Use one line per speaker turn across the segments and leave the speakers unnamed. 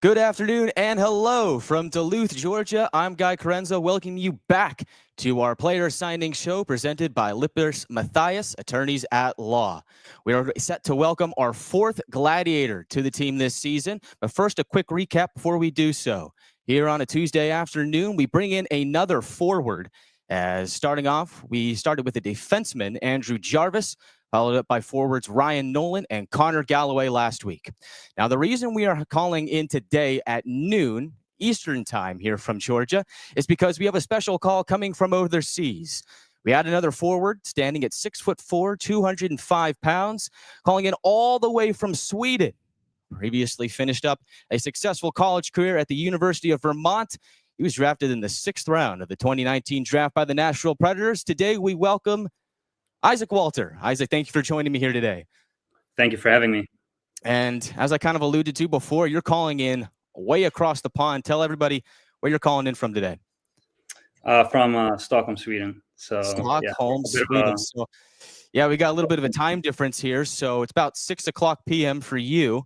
Good afternoon and hello from Duluth, Georgia. I'm Guy Carenza, welcoming you back to our player signing show presented by Lippes Mathias, attorneys at law. We are set to welcome our fourth Gladiator to the team this season. But first, a quick recap before we do so. Here on a Tuesday afternoon, we bring in another forward. As starting off, we started with a defenseman, Andrew Jarvis, followed up by forwards Ryan Nolan and Connor Galloway last week. Now, the reason we are calling in today at noon Eastern time here from Georgia is because we have a special call coming from overseas. We had another forward standing at 6'4", 205 pounds, calling in all the way from Sweden. Previously finished up a successful college career at the University of Vermont. He was drafted in the 6th round of the 2019 draft by the Nashville Predators. Today, we welcome Isak Walther. Isak, thank you for joining me here today.
Thank you for having me.
And as I kind of alluded to before, you're calling in way across the pond. Tell everybody where you're calling in from today.
From Stockholm, Sweden. So
Stockholm, Sweden. So, yeah, we got a little bit of a time difference here. So it's about 6 o'clock p.m. for you,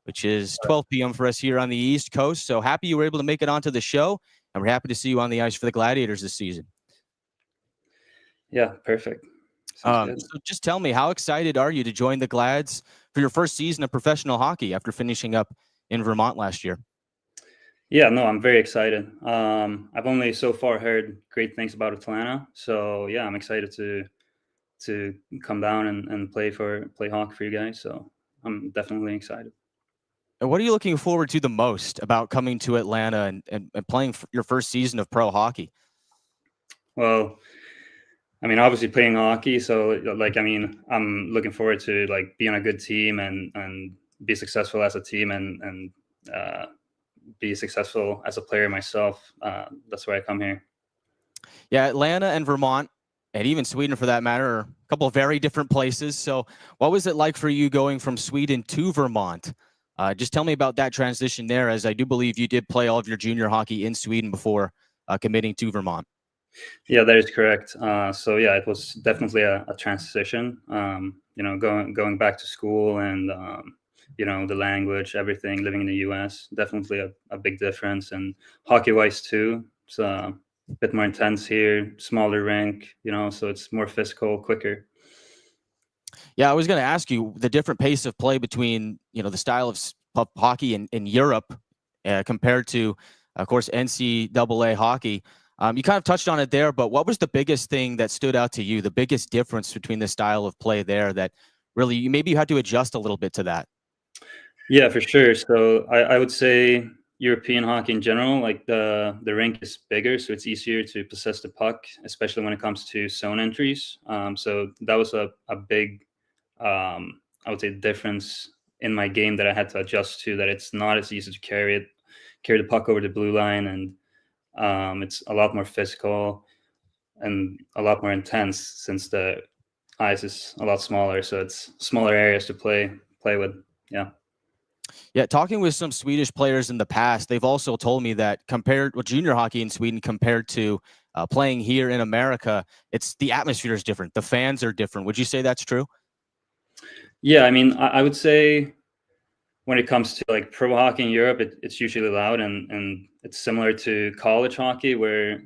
which is 12 p.m. for us here on the East Coast. So happy you were able to make it onto the show, and we're happy to see you on the ice for the Gladiators this season.
Yeah, perfect.
So just tell me, how excited are you to join the Glads for your first season of professional hockey after finishing up in Vermont last year?
Yeah, no, I'm very excited. I've only so far heard great things about Atlanta. So yeah, I'm excited to come down and play hockey for you guys. So I'm definitely excited.
And what are you looking forward to the most about coming to Atlanta and playing your first season of pro hockey?
Well, I mean, obviously playing hockey. So I'm looking forward to be on a good team and be successful as a team and be successful as a player myself. That's why I come here.
Yeah, Atlanta and Vermont, and even Sweden for that matter, are a couple of very different places. So what was it like for you going from Sweden to Vermont? Just tell me about that transition there, as I do believe you did play all of your junior hockey in Sweden before committing to Vermont.
Yeah, that is correct. So yeah, it was definitely a transition. Going back to school and the language, everything, living in the U.S. Definitely a big difference, and hockey-wise too. It's a bit more intense here, smaller rink, so it's more physical, quicker.
Yeah, I was going to ask you the different pace of play between the style of hockey in Europe compared to, of course, NCAA hockey. You kind of touched on it there, but what was the biggest thing that stood out to you, the biggest difference between the style of play there that really maybe you had to adjust a little bit to that?
Yeah, for sure. So I would say European hockey in general, like the rink is bigger, so it's easier to possess the puck, especially when it comes to zone entries. So that was a big, I would say, difference in my game that I had to adjust to. That it's not as easy to carry the puck over the blue line, and it's a lot more physical and a lot more intense since the ice is a lot smaller. So it's smaller areas to play with. Yeah.
Yeah, talking with some Swedish players in the past, they've also told me that compared with junior hockey in Sweden compared to playing here in America, the atmosphere is different. The fans are different. Would you say that's true?
Yeah, I mean, I would say when it comes to pro hockey in Europe, it's usually loud and it's similar to college hockey, where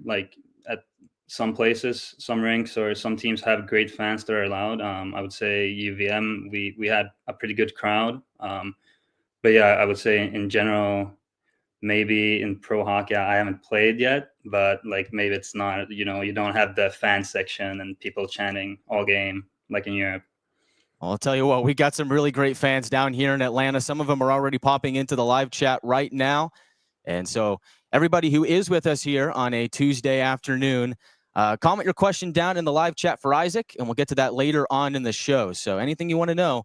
at some places, some rinks or some teams have great fans that are loud. I would say UVM, we had a pretty good crowd. But yeah, I would say in general, maybe in pro hockey, I haven't played yet, but maybe it's not, you don't have the fan section and people chanting all game like in Europe.
Well, I'll tell you what, we got some really great fans down here in Atlanta. Some of them are already popping into the live chat right now. And so everybody who is with us here on a Tuesday afternoon, comment your question down in the live chat for Isak, and we'll get to that later on in the show. So anything you want to know,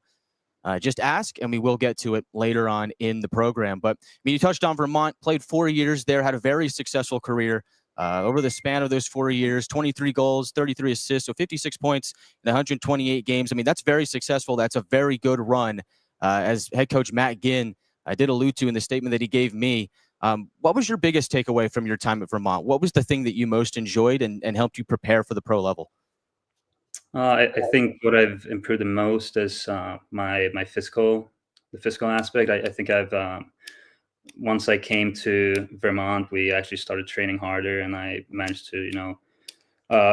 just ask, and we will get to it later on in the program. But I mean, you touched on Vermont, played 4 years there, had a very successful career over the span of those 4 years, 23 goals, 33 assists, so 56 points in 128 games. I mean, that's very successful. That's a very good run, as head coach Matt Ginn did allude to in the statement that he gave me. What was your biggest takeaway from your time at Vermont? What was the thing that you most enjoyed and helped you prepare for the pro level?
I think what I've improved the most is the physical aspect. I think I've once I came to Vermont, we actually started training harder, and I managed to,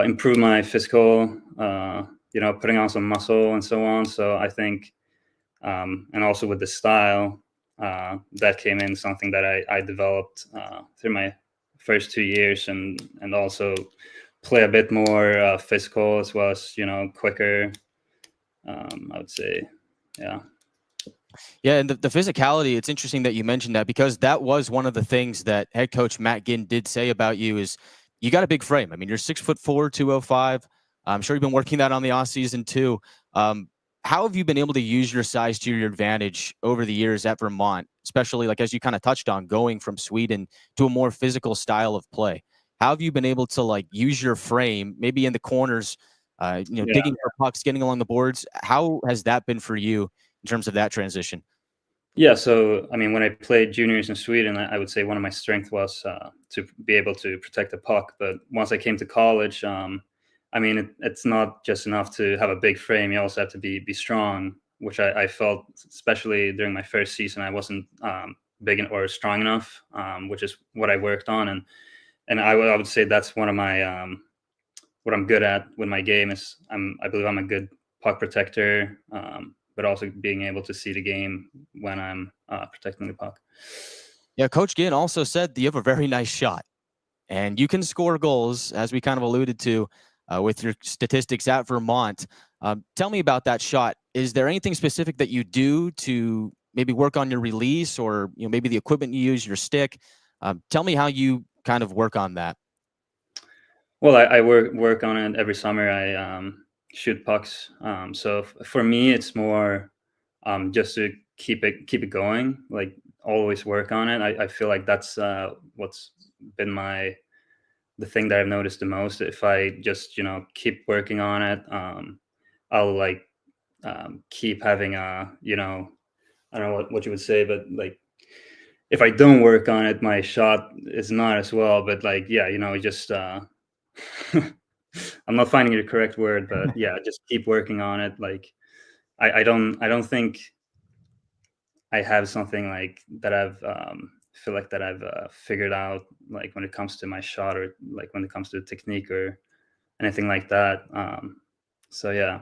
improve my physical, putting on some muscle and so on. So I think, and also with the style, that came in something that I developed through my first 2 years, and also play a bit more physical as well as quicker. I would say, yeah.
Yeah, and the physicality, it's interesting that you mentioned that because that was one of the things that head coach Matt Ginn did say about you is you got a big frame. I mean, you're 6'4", 205. I'm sure you've been working that on the off season too. Um, how have you been able to use your size to your advantage over the years at Vermont, especially like as you kind of touched on going from Sweden to a more physical style of play? How have you been able to like use your frame, maybe in the corners,
Yeah.
digging for pucks, getting along the boards? How has that been for you in terms of that transition?
Yeah, so I mean, when I played juniors in Sweden, I would say one of my strengths was to be able to protect the puck. But once I came to college, I mean, it's not just enough to have a big frame. You also have to be strong, which I felt, especially during my first season, I wasn't or strong enough, which is what I worked on, and I would say that's one of my what I'm good at with my game is I believe I'm a good puck protector, but also being able to see the game when I'm protecting the puck.
Yeah, Coach Ginn also said you have a very nice shot and you can score goals, as we kind of alluded to with your statistics at Vermont. Tell me about that shot. Is there anything specific that you do to maybe work on your release or maybe the equipment you use, your stick? Tell me how you kind of work on that.
Well, I work on it every summer. I shoot pucks. So for me, it's more just to keep it going. Like always work on it. I feel like that's what's been the thing that I've noticed the most. If I just keep working on it, I'll like keep having I don't know what you would say, but like if I don't work on it, my shot is not as well. But like yeah, just I'm not finding the correct word, but yeah, just keep working on it. Like I don't think I have something like that I've feel like that I've figured out like when it comes to my shot or like when it comes to technique or anything like that. So yeah.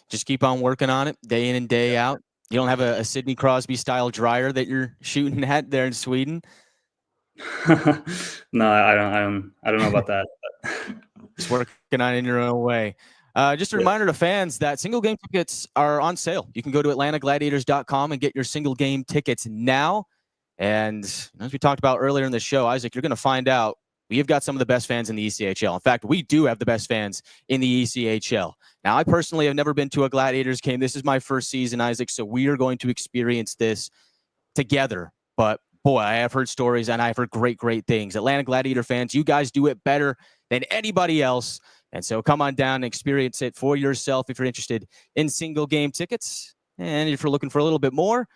Just keep on working on it day in and day out. You don't have a Sidney Crosby style dryer that you're shooting at there in Sweden.
No, I don't know about that.
Just working on it in your own way. Just a
Yeah.
reminder to fans that single game tickets are on sale. You can go to atlantagladiators.com and get your single game tickets now. And as we talked about earlier in the show, Isaac, you're going to find out we have got some of the best fans in the ECHL. In fact, we do have the best fans in the ECHL. Now, I personally have never been to a Gladiators game. This is my first season, Isaac, so we are going to experience this together. But boy, I have heard stories and I've heard great things. Atlanta Gladiator fans, you guys do it better than anybody else. And so come on down and experience it for yourself if you're interested in single game tickets. And if you're looking for a little bit more,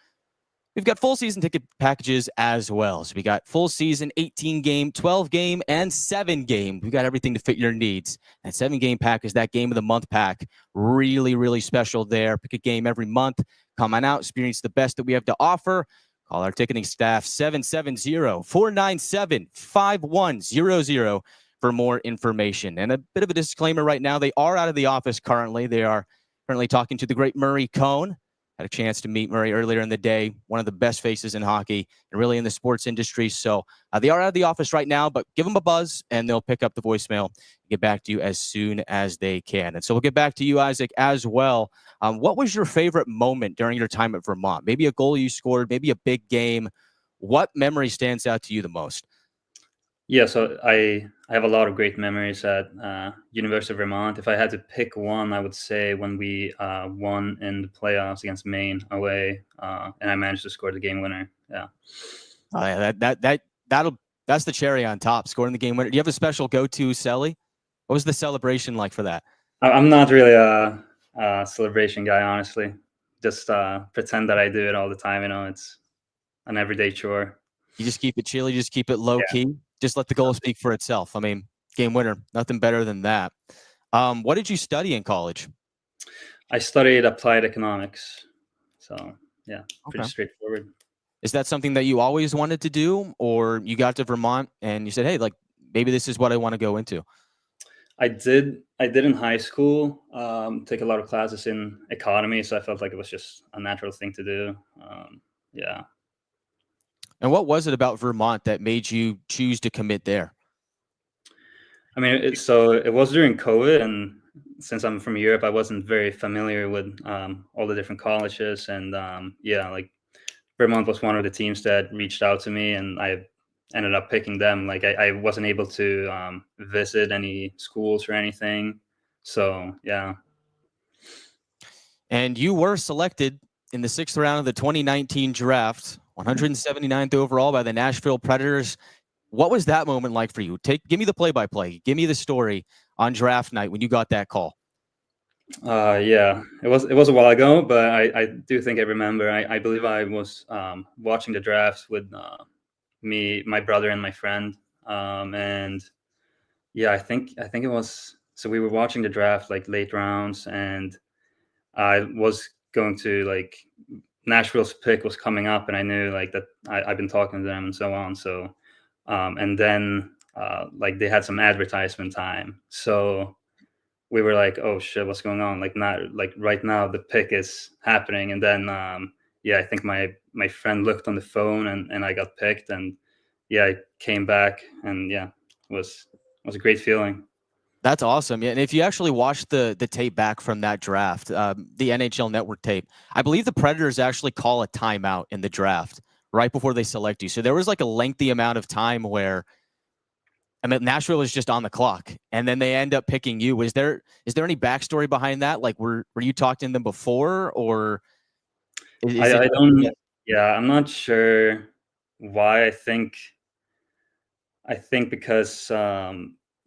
we've got full season ticket packages as well. So we got full season, 18 game, 12 game, and 7 game. We've got everything to fit your needs. That 7 game pack is that game of the month pack. Really special there. Pick a game every month. Come on out, experience the best that we have to offer. Call our ticketing staff 770-497-5100 for more information. And a bit of a disclaimer right now, they are out of the office currently. They are currently talking to the great Murray Cohn. Had a chance to meet Murray earlier in the day, one of the best faces in hockey and really in the sports industry. So they are out of the office right now, but give them a buzz and they'll pick up the voicemail and get back to you as soon as they can. And so we'll get back to you, Isaac, as well. What was your favorite moment during your time at Vermont? Maybe a goal you scored, maybe a big game. What memory stands out to you the most?
Yeah, so I have a lot of great memories at University of Vermont. If I had to pick one, I would say when we won in the playoffs against Maine away, and I managed to score the game winner. Yeah.
Oh, yeah, that's the cherry on top, scoring the game winner. Do you have a special go-to celly? What was the celebration like for that?
I'm not really a celebration guy, honestly. Just pretend that I do it all the time. It's an everyday chore.
You just keep it chill. You just keep it low
Yeah.
key. Just let the goal speak for itself. I mean, game winner, nothing better than that. What did you study in college?
I studied applied economics. So yeah, pretty
Okay.
straightforward.
Is that something that you always wanted to do, or you got to Vermont and you said, hey, like maybe this is what I want to go into?
I did in high school take a lot of classes in economy, so I felt like it was just a natural thing to do. Yeah,
And what was it about Vermont that made you choose to commit there?
I mean, so it was during COVID, and since I'm from Europe, I wasn't very familiar with all the different colleges, and yeah, like Vermont was one of the teams that reached out to me, and I ended up picking them. Like I wasn't able to visit any schools or anything, so yeah.
And you were selected in the 6th round of the 2019 draft, 179th overall by the Nashville Predators. What was that moment like for you? Give me the play-by-play. Give me the story on draft night when you got that call.
Yeah, it was a while ago, but I do think I remember. I believe I was watching the draft with me, my brother, and my friend, and yeah, I think it was. So we were watching the draft like late rounds, and I was going to like Nashville's pick was coming up, and I knew like that I've been talking to them and so on. So, and then like they had some advertisement time, so we were like, oh shit, what's going on? Like not like right now the pick is happening, and then yeah, I think my friend looked on the phone, and I got picked, and yeah, I came back, and yeah, it was a great feeling.
That's awesome. Yeah, and if you actually watch the tape back from that draft, the NHL Network tape, I believe the Predators actually call a timeout in the draft right before they select you. So there was like a lengthy amount of time where I mean Nashville was just on the clock, and then they end up picking you. Is there any backstory behind that? Like, were you talking to them before, or is it
I
something
don't.
that
Yeah, I'm not sure why. I think because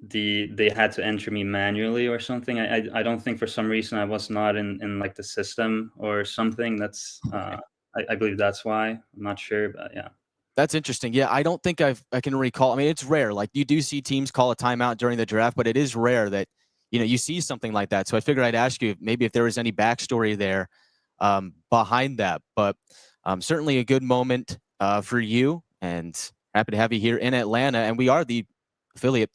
they had to enter me manually or something. I don't think for some reason I was not in like the system or something. That's I believe that's why. I'm not sure, but yeah.
That's interesting. Yeah, I don't think I can recall. I mean, it's rare. Like you do see teams call a timeout during the draft, but it is rare that you see something like that. So I figured I'd ask you maybe if there was any backstory there behind that. But certainly a good moment for you, and happy to have you here in Atlanta. And we are the affiliate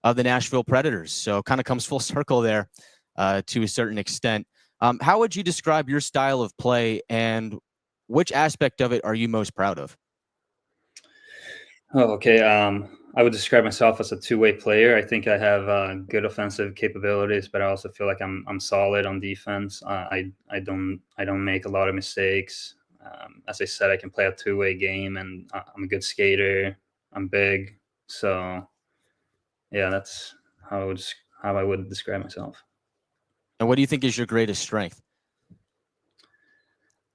of the Nashville Predators, so kind of comes full circle there to a certain extent. How would you describe your style of play, and which aspect of it are you most proud of?
Oh, okay. I would describe myself as a two-way player. I think I have good offensive capabilities, but I also feel like I'm solid on defense. I don't make a lot of mistakes. As I said, I can play a two-way game, and I'm a good skater. I'm big, so yeah, that's how I would describe myself.
And what do you think is your greatest strength?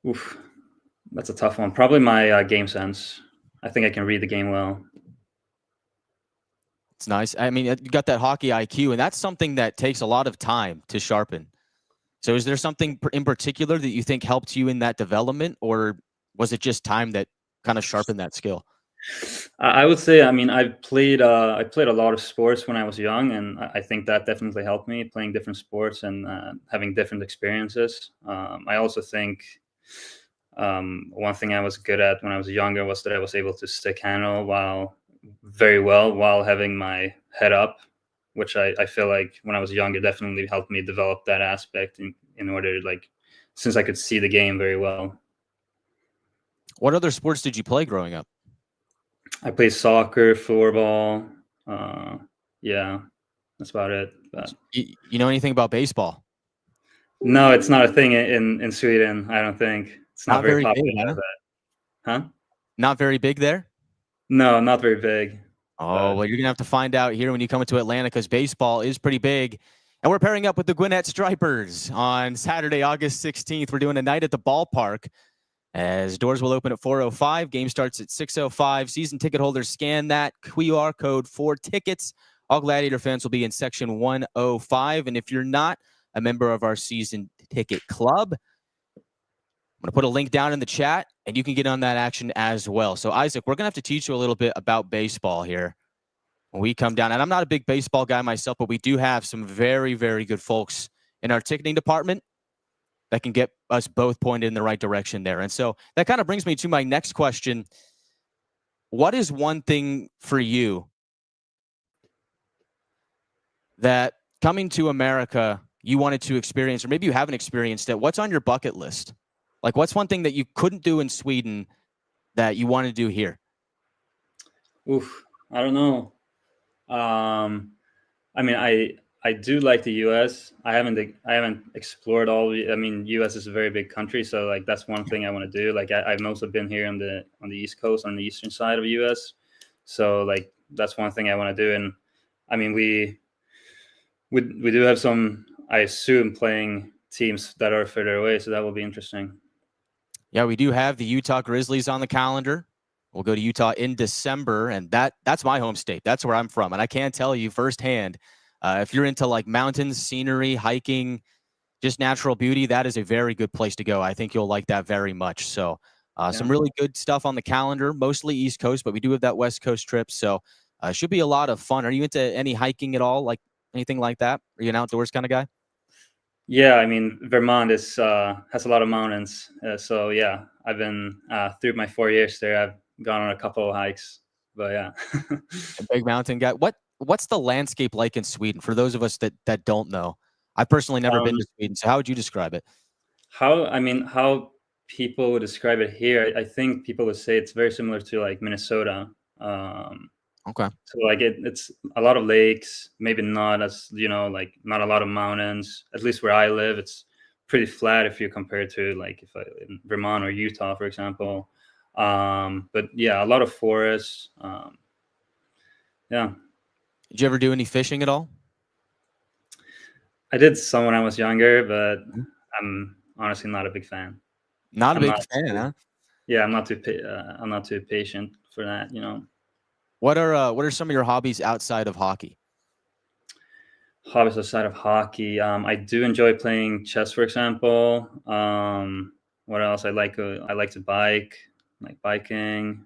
Oof, that's a tough one. Probably my game sense. I think I can read the game well.
It's nice. I mean, you got that hockey IQ, and that's something that takes a lot of time to sharpen. So, is there something in particular that you think helped you in that development, or was it just time that kind of sharpened that skill?
I would say, I mean, I played a lot of sports when I was young, and I think that definitely helped me playing different sports and having different experiences. I also think one thing I was good at when I was younger was that I was able to stick handle while very well while having my head up, which I feel like when I was younger definitely helped me develop that aspect in order to like since I could see the game very well.
What other sports did you play growing up?
I play soccer, floorball. Uh, yeah, that's about it. But
You know anything about baseball?
no, it's not a thing in Sweden. I don't think it's not
Not
very
very big,
popular
huh?
there. Huh?
Not very big there.
No, not very big.
Oh,
But
well, you're gonna have to find out here when you come into Atlanta because baseball is pretty big. And we're pairing up with the Gwinnett Stripers on Saturday, August 16th. We're doing a night at the ballpark as doors will open at 4:05. Game starts at 6:05. Season ticket holders scan that QR code for tickets. All Gladiator fans will be in section 105. And if you're not a member of our season ticket club, I'm going to put a link down in the chat and you can get on that action as well. So, Isaac, we're going to have to teach you a little bit about baseball here when we come down. And I'm not a big baseball guy myself, but we do have some very, very good folks in our ticketing department. that can get us both pointed in the right direction there. And so that kind of brings me to my next question. What is one thing for you that coming to America you wanted to experience, or maybe you haven't experienced it? What's on your bucket list? Like, what's one thing that you couldn't do in Sweden that you want to do here?
Oof, I don't know. Um, I mean, I do like the U.S. I haven't explored all. I mean, U.S. is a very big country, so like that's one thing I want to do. Like I've mostly been here on the East Coast, on the eastern side of the U.S. So like that's one thing I want to do. And I mean, we do have some, I assume, playing teams that are further away, so that will be interesting.
Yeah, we do have the Utah Grizzlies on the calendar. We'll go to Utah in December, and that's my home state. That's where I'm from, and I can tell you firsthand, if you're into like mountains, scenery, hiking, just natural beauty, that is a very good place to go. I think you'll like that very much. So, some
Yeah.
really good stuff on the calendar, mostly East Coast, but we do have that West Coast trip. So, it should be a lot of fun. Are you into any hiking at all? Like anything like that? Are you an outdoors kind of guy?
Yeah, I mean, Vermont is has a lot of mountains, so yeah, I've been through my 4 years there. I've gone on a couple of hikes, but yeah.
A big mountain guy. What's the landscape like in Sweden for those of us that don't know? I've personally never been
um,
to Sweden, so how would you describe it?
how people would describe it here, I think people would say it's very similar to like Minnesota. Um,
Okay.
so like it's a lot of lakes, maybe not as like not a lot of mountains. At least where I live, it's pretty flat if you compare to like if I in Vermont or Utah, for example. But yeah, a lot of forests. Yeah,
Did you ever do any fishing at all?
I did some when I was younger, but
Mhm.
I'm honestly not a big fan.
Not a
I'm
big
not.
fan, huh?
Yeah, I'm not too patient for that.
What are some of your hobbies outside of hockey?
Hobbies outside of hockey. I do enjoy playing chess, for example. What else? I like to bike, like biking.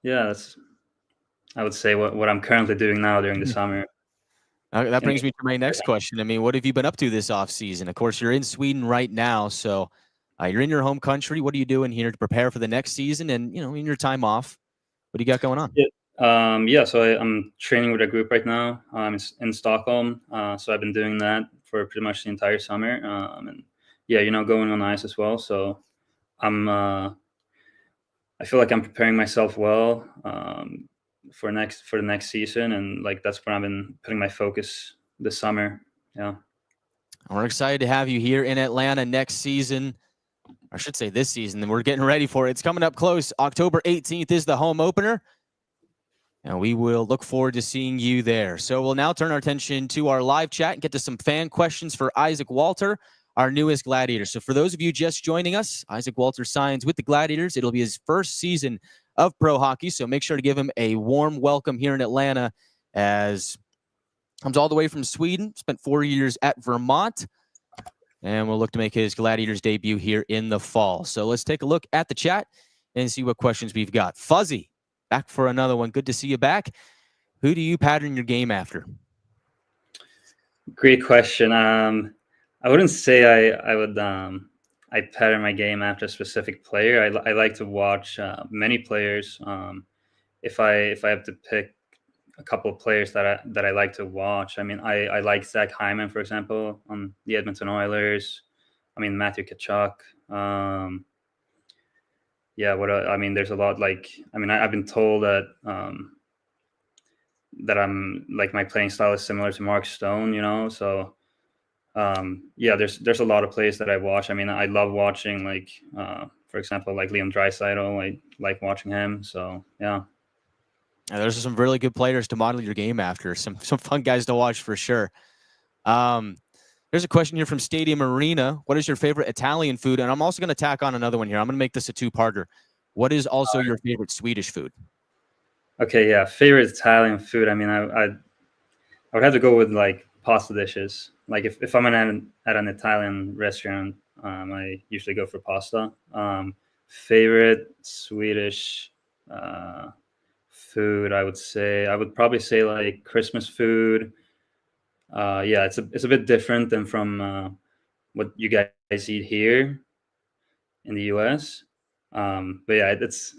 Yeah, that's I would say what I'm currently doing now during the
Mhm.
summer.
That
And
brings me to my next question. I mean, what have you been up to this off season? Of course, you're in Sweden right now, so you're in your home country. What are you doing here to prepare for the next season? And in your time off, what do you got going on?
yeah, yeah. So I'm training with a group right now. In Stockholm. So I've been doing that for pretty much the entire summer. And yeah, going on ice as well. So I'm I feel like I'm preparing myself well for the next season, and like that's where I've been putting my focus this summer. Yeah,
We're excited to have you here in Atlanta next season. I should say this season, and we're getting ready for it. It's coming up close. October 18th is the home opener, and we will look forward to seeing you there. So we'll now turn our attention to our live chat and get to some fan questions for Isak Walther, our newest Gladiator. So for those of you just joining us, Isak Walther signs with the Gladiators. It'll be his first season of pro hockey, so make sure to give him a warm welcome here in Atlanta as comes all the way from Sweden, spent 4 years at Vermont, and we'll look to make his Gladiators debut here in the fall. So let's take a look at the chat and see what questions we've got. Fuzzy, back for another one. Good to see you back. Who do you pattern your game after?
great question. I wouldn't say I would I pattern my game after a specific player. I like to watch many players. If I have to pick a couple of players that I like to watch, I mean I like Zach Hyman, for example, on the Edmonton Oilers. I mean Matthew Tkachuk. Yeah, I mean, there's a lot. Like, I mean, I've been told that I'm like my playing style is similar to Mark Stone. So yeah, there's a lot of plays that I watch. I mean, I love watching like for example, like Liam Draisaitl. I like watching him. So yeah.
Those are some really good players to model your game after. Some fun guys to watch for sure. Um, there's a question here from Stadium Arena. What is your favorite Italian food? And I'm also going to tack on another one here. I'm going to make this a two-parter. What is also your favorite Swedish food?
Okay, yeah. Favorite Italian food. I mean, I would have to go with like pasta dishes. Like if I'm at an Italian restaurant, I usually go for pasta. Favorite Swedish uh, food, I would probably say like Christmas food. Yeah, it's a bit different than what you guys eat here in the US. But yeah, it's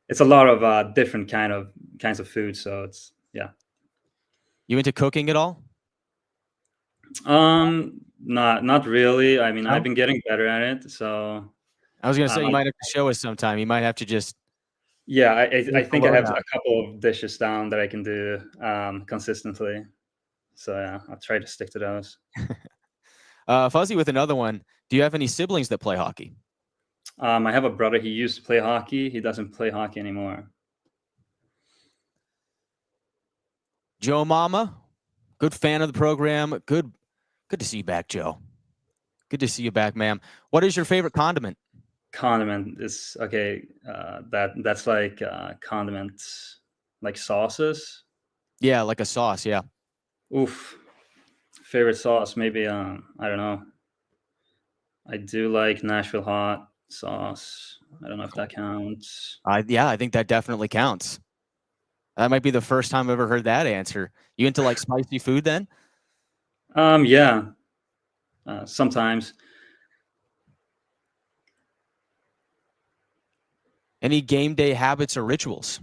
it's a lot of different kinds of food. So it's yeah.
You into cooking at all?
Not really. I mean, I've
No?
been getting better at it. So
I was gonna say you
I,
might have to show us sometime. You might have to just
yeah,
give
I
us the
think I have
lowdown.
a couple of dishes down that I can do consistently. So yeah, I'll try to stick to those.
Fuzzy with another one. Do you have any siblings that play hockey?
I have a brother. He used to play hockey. He doesn't play hockey anymore.
Joe Mama, good fan of the program. Good to see you back, Joe. Good to see you back, ma'am. What is your favorite condiment?
Condiment is okay. That's like condiments, like sauces.
Yeah, like a sauce. Yeah.
Oof, favorite sauce maybe. I don't know. I do like Nashville hot sauce. I don't know if that counts.
Yeah, I think that definitely counts. That might be the first time I've ever heard that answer. You into like spicy food then?
Yeah, sometimes.
Any game day habits or rituals?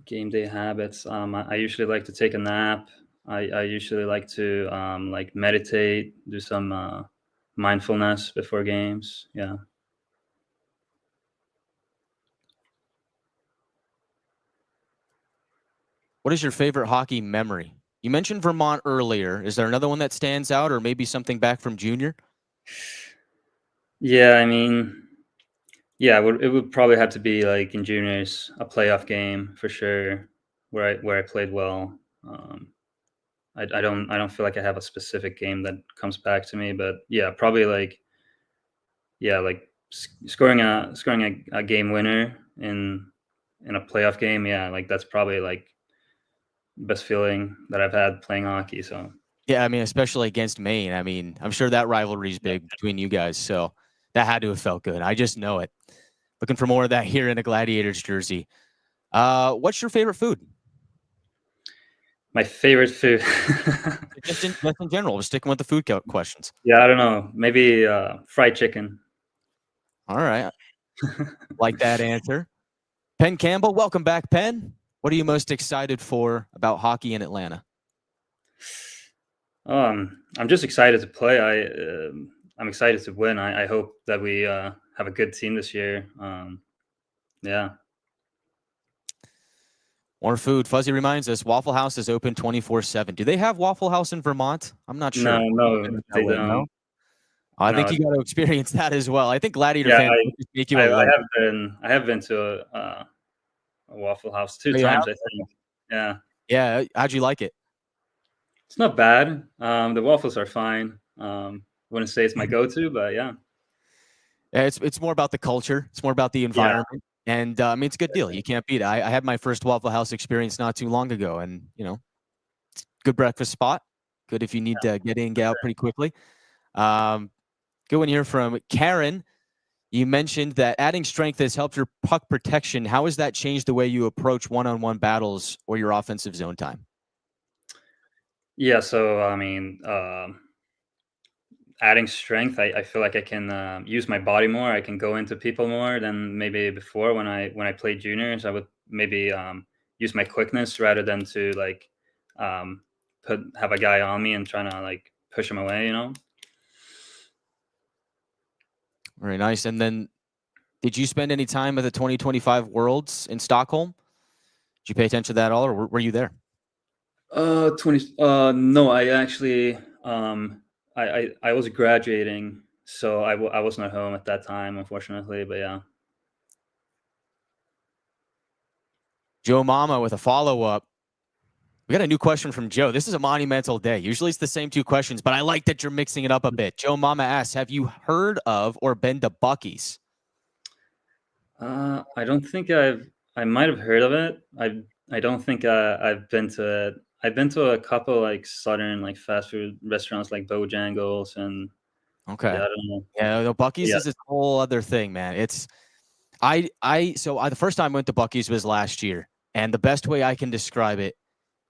Game day habits. I usually like to take a nap. I usually like to like meditate, do some mindfulness before games. Yeah.
What is your favorite hockey memory? You mentioned Vermont earlier. Is there another one that stands out, or maybe something back from junior?
Yeah, I mean, yeah, it would probably have to be like in juniors, a playoff game for sure, where I played well. Um, I don't feel like I have a specific game that comes back to me, but yeah, probably like yeah, like scoring a game winner in a playoff game. Yeah, like that's probably like best feeling that I've had playing hockey. So
Yeah, I mean, especially against Maine. I mean, I'm sure that rivalry is
yeah.
big between you guys, so that had to have felt good. I just know it. Looking for more of that here in a Gladiators jersey. What's your favorite food?
My favorite food.
Just in general, we're sticking with the food questions.
Yeah, I don't know. Maybe fried chicken.
All right, like that answer. Penn Campbell, welcome back, Penn. What are you most excited for about hockey in Atlanta?
I'm just excited to play. I'm excited to win. I hope that we have a good team this year. Yeah.
More food. Fuzzy reminds us Waffle House is open 24/7. Do they have Waffle House in Vermont? I'm not
No,
sure.
no,
That
they
way,
don't.
no. I think
No.
you got to experience that as well. I think Gladiator
Yeah,
fans would just make you
I
alert.
have been to a Waffle House two
Oh, you have?
times, I think. Yeah.
Yeah. How'd you like it?
It's not bad. The waffles are fine. Wouldn't say it's my go-to, but yeah.
Yeah, it's more about the culture. It's more about the
Yeah.
environment. And I mean, it's a good deal. You can't beat it. I had my first Waffle House experience not too long ago, and good breakfast spot. Good if you need to get in, get out pretty quickly. Um, Good one here from Karen. You mentioned that adding strength has helped your puck protection. How has that changed the way you approach one-on-one battles or your offensive zone time?
Yeah, so I mean, adding strength, I feel like I can use my body more. I can go into people more than maybe before when I played juniors. I would maybe use my quickness rather than to like um, have a guy on me and trying to like push him away. You know.
Very nice. And then, did you spend any time at the 2025 Worlds in Stockholm? Did you pay attention to that at all, or were you there?
20. No, I actually I was graduating, so I wasn't at home at that time, unfortunately. But yeah.
Joe Mama with a follow-up. We got a new question from Joe. This is a monumental day. Usually it's the same two questions, but I like that you're mixing it up a bit. Joe Mama asks, have you heard of or been to Bucky's?
I don't think I might have heard of it. I don't think I've been to it. I've been to a couple like southern like fast food restaurants like Bojangles and
Okay.
yeah, I don't know.
Yeah, Bucky's
Yeah.
is a whole other thing, man. The first time I went to Bucky's was last year, and the best way I can describe it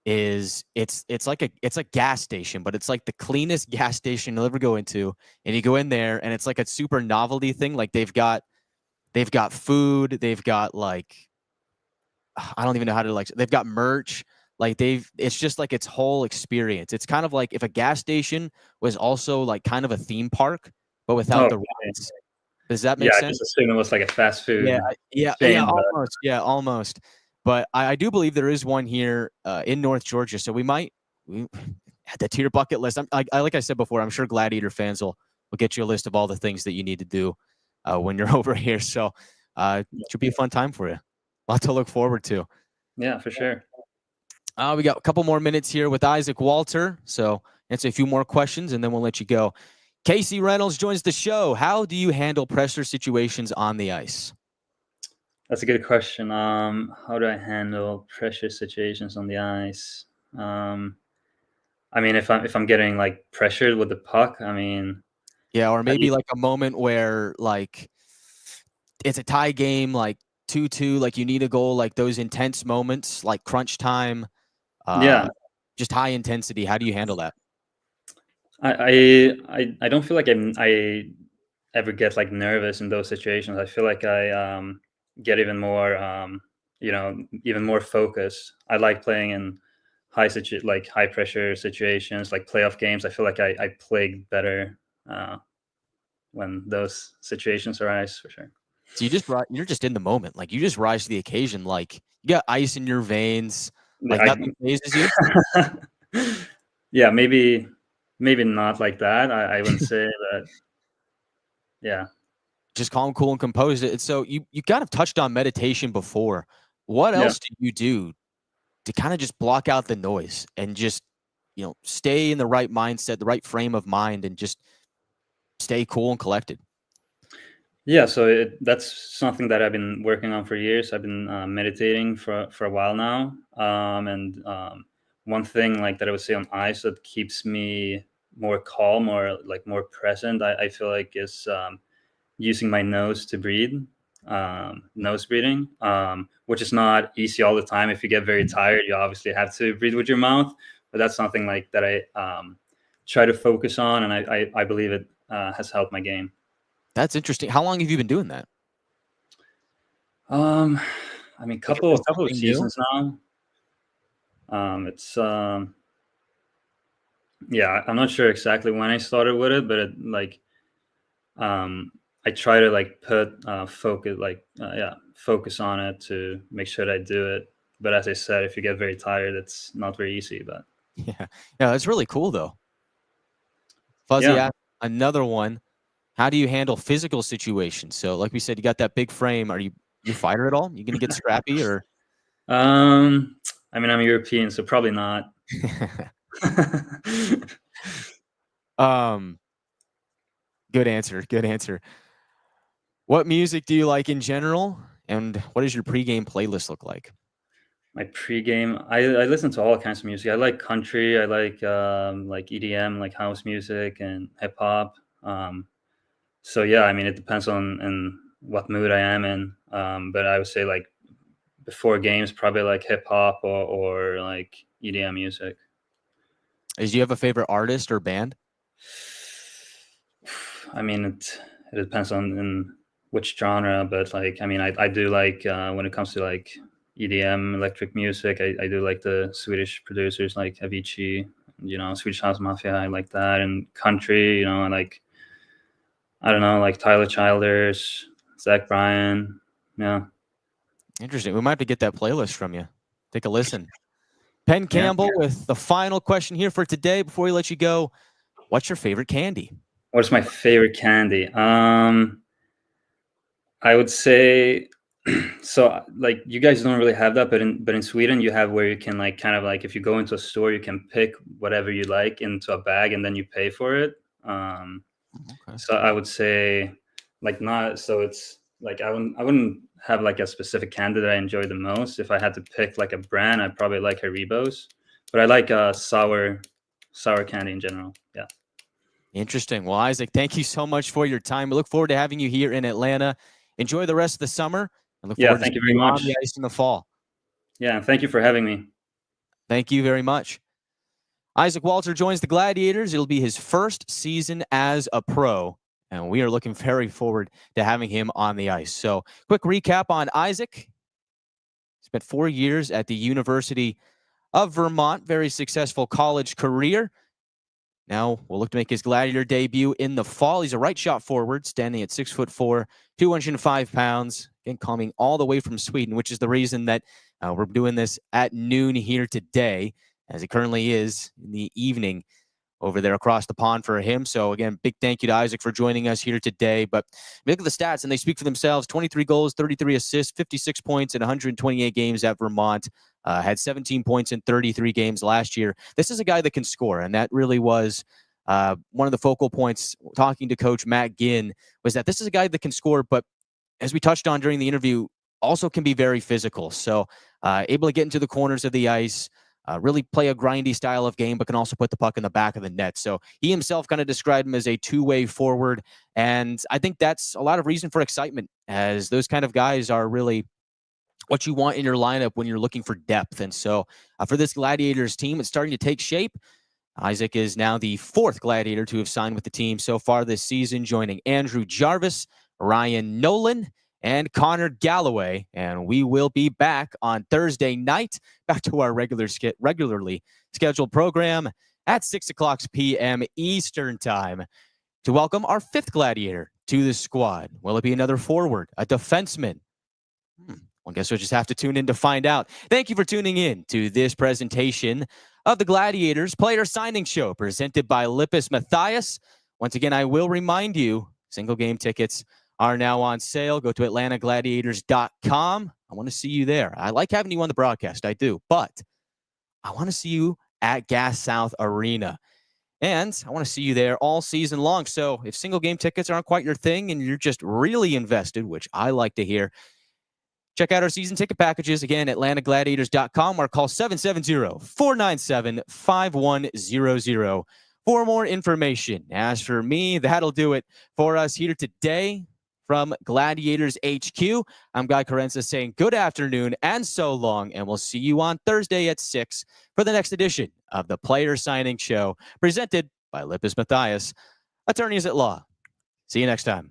is it's like a gas station, but it's like the cleanest gas station you'll ever go into. And you go in there, and it's like a super novelty thing. Like they've got food, they've got like I don't even know how to like they've got merch. Like it's just like its whole experience. It's kind of like if a gas station was also like kind of a theme park, but without
Oh,
the
okay.
rides. Does that
Yeah,
make
I
sense?
just assumed it was like a fast
Yeah,
food
yeah,
chain, but
almost. Yeah, almost. But I do believe there is one here in North Georgia. So we had that to your bucket list. Like I said before, I'm sure Gladiator fans will get you a list of all the things that you need to do when you're over here. So it should be a fun time for you. A lot to look forward to.
yeah, for sure.
We got a couple more minutes here with Isak Walther. So answer a few more questions, and then we'll let you go. Casey Reynolds joins the show. How do you handle pressure situations on the ice?
That's a good question. How do I handle pressure situations on the ice? I mean, if I'm getting like pressured with the puck, I mean,
Yeah, or
I,
maybe like a moment where like it's a tie game, like 2-2, like you need a goal, like those intense moments, like crunch time,
yeah,
uh, just high intensity. How do you handle that?
I don't feel like I ever get like nervous in those situations. I feel like I get even more even more focused. I like playing in like high pressure situations, like playoff games. I feel like I play better uh, when those situations arise for sure.
So you're just in the moment, like you just rise to the occasion, like you got ice in your veins,
Yeah,
like nothing phases you.
yeah, maybe not like that. I wouldn't say that. Yeah,
Just calm, cool, and composed. And so you kind of touched on meditation before. What
yeah.
else do you do to kind of just block out the noise and just stay in the right mindset, the right frame of mind, and just stay cool and collected?
Yeah, so that's something that I've been working on for years. I've been meditating for a while now, and one thing like that I would say on ice that keeps me more calm or like more present. I feel like is using my nose to breathe, nose breathing, which is not easy all the time. If you get very tired, you obviously have to breathe with your mouth, but that's something like that I try to focus on, and I believe it has helped my game.
That's interesting. How long have you been doing that?
Um, I mean,
Like, is
couple
this
a couple of
something new?
seasons now. It's yeah, I'm not sure exactly when I started with it, but um, I try to like put focus on it to make sure that I do it. But as I said, if you get very tired, it's not very easy. But
Yeah, yeah, that's really cool though. Fuzzy
yeah,
asked another one. How do you handle physical situations? So, like we said, you got that big frame. Are you a fighter at all? You gonna get scrappy or?
um, I mean, I'm European, so probably not.
um, good answer. Good answer. What music do you like in general, and what does your pregame playlist look like?
My pregame, I listen to all kinds of music. I like country. I like EDM, like house music and hip hop. So yeah, I mean, it depends on in what mood I am in. But I would say like before games, probably like hip hop or like EDM music.
Do you have a favorite artist or band?
I mean, it depends on in which genre, but like I mean, I do like when it comes to like EDM electric music. I do like the Swedish producers like Avicii, Swedish House Mafia. I like that, and country. I don't know, like Tyler Childers, Zach Bryan. Yeah,
Interesting. We might have to get that playlist from you. Take a listen. Penn
yeah.
Campbell with the final question here for today. Before we let you go, what's your favorite candy?
What's my favorite candy? I would say so like you guys don't really have that, but in Sweden you have where you can like kind of like if you go into a store you can pick whatever you like into a bag and then you pay for it.
Okay.
So I would say like not so it's like I wouldn't have like a specific candy that I enjoy the most. If I had to pick like a brand, I'd probably like Haribos, but I like sour candy in general. Yeah.
Interesting. Well, Isak, thank you so much for your time. We look forward to having you here in Atlanta. Enjoy the rest of the summer and look
Yeah.
forward to
Thank you
seeing
very
you on
much.
the ice in the fall.
Yeah. And thank you for having me.
Thank you very much. Isak Walther joins the Gladiators. It'll be his first season as a pro, and we are looking very forward to having him on the ice. So, quick recap on Isak. Spent 4 years at the University of Vermont, very successful college career. Now we'll look to make his Gladiator debut in the fall. He's a right shot forward, standing at 6'4", 205 pounds. Again, coming all the way from Sweden, which is the reason that we're doing this at noon here today, as it currently is in the evening over there across the pond for him. So again, big thank you to Isak for joining us here today. But look at the stats, and they speak for themselves. 23 goals, 33 assists, 56 points in 128 games at Vermont. Had 17 points in 33 games last year. This is a guy that can score, and that really was one of the focal points talking to Coach Matt Ginn, was that this is a guy that can score, but as we touched on during the interview, also can be very physical. So able to get into the corners of the ice, really play a grindy style of game, but can also put the puck in the back of the net. So he himself kind of described him as a two-way forward. And I think that's a lot of reason for excitement, as those kind of guys are really what you want in your lineup when you're looking for depth. And so for this Gladiators team, it's starting to take shape. Isak is now the fourth Gladiator to have signed with the team so far this season, joining Andrew Jarvis, Ryan Nolan, and Connor Galloway. And we will be back on Thursday night, back to our regularly scheduled program at 6 o'clock p.m. Eastern Time, to welcome our fifth Gladiator to the squad. Will it be another forward, a defenseman? Well, I guess we'll just have to tune in to find out. Thank you for tuning in to this presentation of the Gladiators Player Signing Show, presented by Lippes Mathias. Once again, I will remind you, single game tickets are now on sale. Go to atlantagladiators.com. I want to see you there. I like having you on the broadcast, I do, but I want to see you at Gas South Arena. And I want to see you there all season long. So if single game tickets aren't quite your thing and you're just really invested, which I like to hear, check out our season ticket packages, again, atlantagladiators.com, or call 770-497-5100 for more information. As for me, that'll do it for us here today from Gladiators HQ. I'm Guy Carenza saying good afternoon and so long, and we'll see you on Thursday at 6 for the next edition of the Player Signing Show, presented by Lippes Mathias, attorneys at law. See you next time.